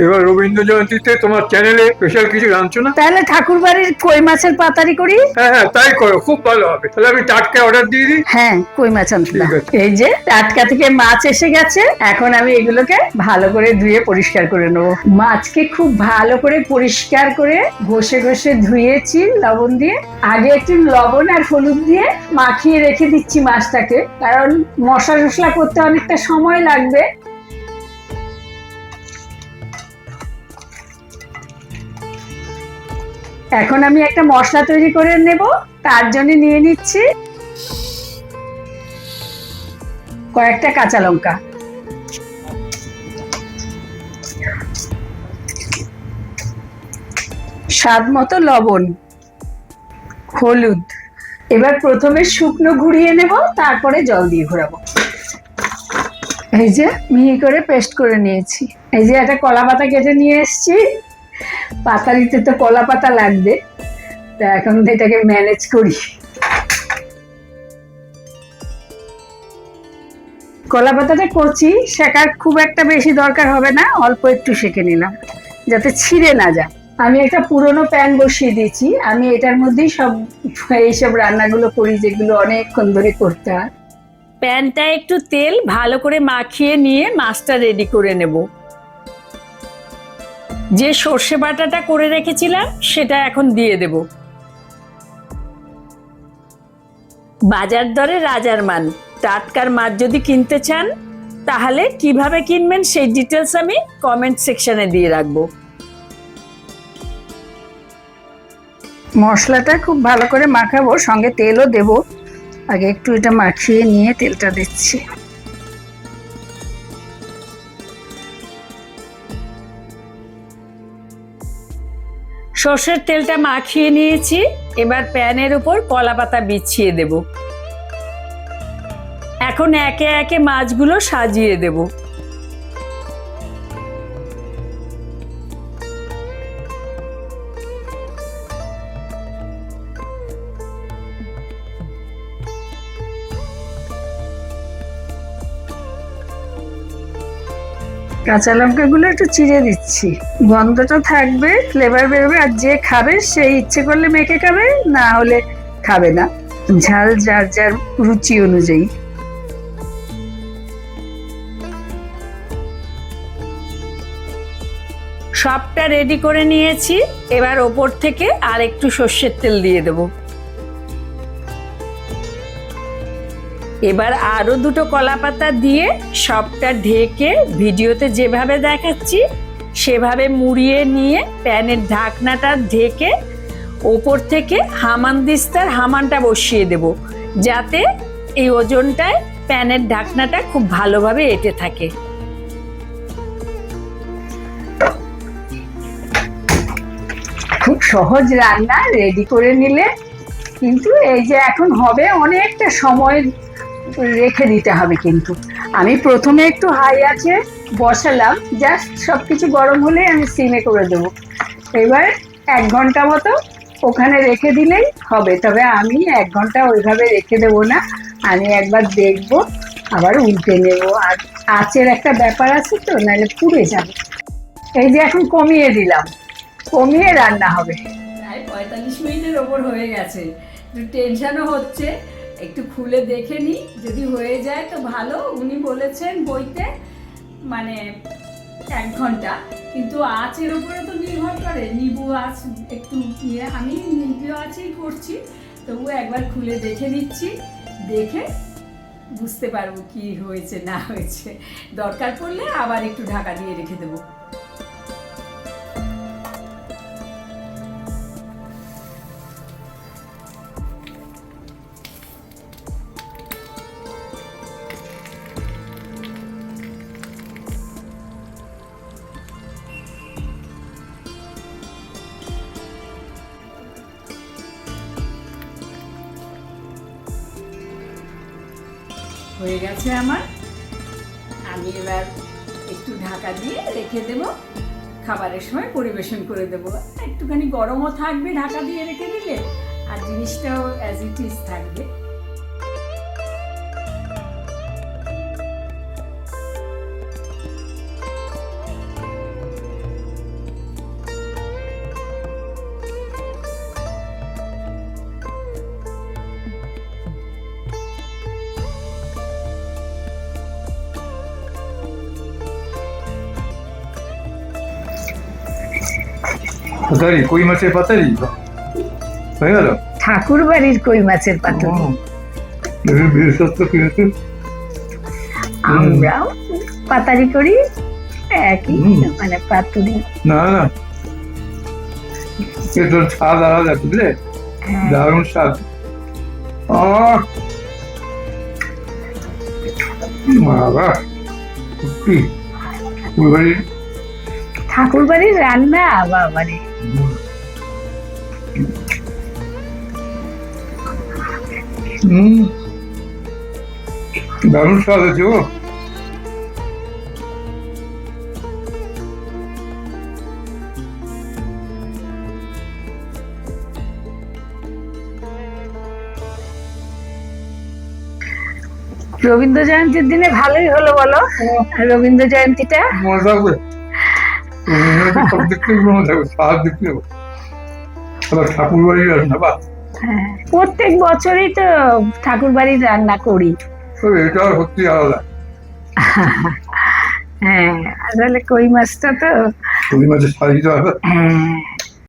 এবার রবীন্দ্র জয়ন্তীতে তোমার চ্যানেলে স্পেশাল কিছু জানছো না? তাহলে ঠাকুর বাড়ির কই মাছের পাতারি করি। হ্যাঁ হ্যাঁ, তাই করো, খুব ভালো হবে। তাহলে আমি টাটকা অর্ডার দিয়ে দিই। হ্যাঁ, কই মাছ আনছিলাম। ঠিক আছে। এই যে টাটকা থেকে মাছ এসে গেছে, এখন আমি এগুলোকে ভালো করে ধুয়ে পরিষ্কার করে নেবো। মাছকে খুব ভালো করে পরিষ্কার করে ঘষে ঘষে ধুয়েছি লবণ দিয়ে। আগে একটু লবণ আর হলুদ দিয়ে মাখিয়ে রেখে দিচ্ছি মাছটাকে, কারণ মশলা টশলা করতে অনেকটা সময় লাগবে। এখন আমি একটা মশলা তৈরি করে নেব, তার জন্য নিয়ে নিচ্ছি কয়েকটা কাঁচা লঙ্কা, স্বাদ মতো লবণ, হলুদ। এবার প্রথমে শুকনো ঘুরিয়ে নেব, তারপরে জল দিয়ে ঘোরাবো। এই যে মিহি করে পেস্ট করে নিয়েছি। এই যে একটা কলা পাতা কেটে নিয়ে এসেছি, পাতারিতে তো কলা পাতা লাগবে, তা এখন এটাকে ম্যানেজ করি। কলা পাতাটা কচি, সেকার খুব একটা বেশি দরকার হবে না, অল্প একটু সেকে নিলাম যাতে ছিঁড়ে না যায়। আমি একটা পুরনো প্যান বসিয়ে দিয়েছি, আমি এটার মধ্যেই এইসব রান্নাগুলো করি যেগুলো অনেকক্ষণ ধরে করতে হয়। প্যানটা একটু তেল ভালো করে মাখিয়ে নিয়ে মাছটা রেডি করে নেব। যে সর্ষে বাটাটা করে রেখেছিলাম সেটা এখন দিয়ে দেব। বাজার দরে রাজার মান। টাটকার মাছ যদি কিনতে চান তাহলে কিভাবে কিনবেন সেই ডিটেলস আমি কমেন্ট সেকশনে দিয়ে রাখবো। মশলাটা খুব ভালো করে মাখাবো, সঙ্গে তেলও দেব। আগে একটু এটা মাখিয়ে নিয়ে তেলটা দিচ্ছি। সর্ষের তেলটা মাখিয়ে নিয়েছি, এবার প্যানের উপর কলা পাতা বিছিয়ে দেব। এখন একে একে মাছগুলো সাজিয়ে দেব। কাঁচা লঙ্কাগুলো একটু চিড়ে দিচ্ছি, গন্ধটা থাকবে, ফ্লেভার বেরোবে, আর যে খাবে সে ইচ্ছে করলে মেখে খাবে, না হলে খাবে না। ঝাল যার যার রুচি অনুযায়ী। সবটা রেডি করে নিয়েছি, এবার ওপর থেকে আর একটু সর্ষের তেল দিয়ে দেব। এবার আরো দুটো কলা পাতা দিয়ে সবটা ঢেকে ভিডিওতে যেভাবে দেখাচ্ছি সেভাবে মুড়িয়ে নিয়ে প্যানের ঢাকনাটা ঢেকে ওপর থেকে হামানদিস্তার হামানটা বসিয়ে দেব, যাতে এই ওজনটায় প্যানের ঢাকনাটা খুব ভালোভাবে এঁটে থাকে। খুব সহজ রান্না রেডি করে নিলে, কিন্তু এই যে এখন হবে অনেকটা সময় রেখে দিতে হবে। কিন্তু আমি প্রথমে একটু হাই আছে বসালাম, জাস্ট সবকিছু গরম হলে আমি সিমে করে দেবো। এবার 1 ঘন্টা মতো ওখানে রেখে দিলেই হবে। তবে আমি 1 ঘন্টা ওইভাবে রেখে দেবো না, আমি একবার দেখবো, আবার উল্টে নেবো। আর আঁচের একটা ব্যাপার আছে তো, নাহলে পুড়ে যাবে। এই যে এখন কমিয়ে দিলাম, কমিয়ে রান্না হবে। প্রায় 45 মিনিটের ওপর হয়ে গেছে, একটু টেনশনও হচ্ছে। একটু খুলে দেখে নিই, যদি হয়ে যায় তো ভালো। উনি বলেছেন বইতে মানে 1 ঘন্টা, কিন্তু আঁচের উপরে তো নির্ভর করে। নিবু আঁচ একটু নিয়ে আমি নিবু আঁচেই করছি, তবু একবার খুলে দেখে নিচ্ছি, দেখে বুঝতে পারবো কি হয়েছে না হয়েছে। দরকার পড়লে আবার একটু ঢাকা দিয়ে রেখে দেবো। হয়ে গেছে আমার, আমি এবার একটু ঢাকা দিয়ে রেখে দেব, খাবারের সময় পরিবেশন করে দেব। একটুখানি গরমও থাকবে ঢাকা দিয়ে রেখে দিলে, আর জিনিসটাও অ্যাজ ইট ইজ থাকবে। পাতারি, কই মাছের পাতারি হয়ে গেল। ঠাকুর বাড়ির কই মাছের পাতুরি। বিশেষত্ব কিন্তু আমরাও পাতারি করি, একই হুম। মানে পাতুরি। না না, তোর স্বাদ আলাদা, বুঝলে? হ্যাঁ। দারুণ স্বাদ। আহ, বাবা, সত্যি ওই বাড়ির ঠাকুর বাড়ির রান্না বাবারে। দারুণ স্বাদ আছে গো। রবীন্দ্র জয়ন্তীর দিনে ভালোই হলো বলো, রবীন্দ্র জয়ন্তীটা। মনে থাকবে, সব দিক থেকে মনে থাকবে, স্বাদ দিক থেকে। আবার ঠাকুর বাড়ির রান্না, বা হ্যাঁ, প্রত্যেক বছরই তো ঠাকুর বাড়ির রান্না করি। এটা সত্যি আলাদা। হ্যাঁ, আসলে কই মাছটা তো কই মাছের স্বাদই তো আলাদা। হ্যাঁ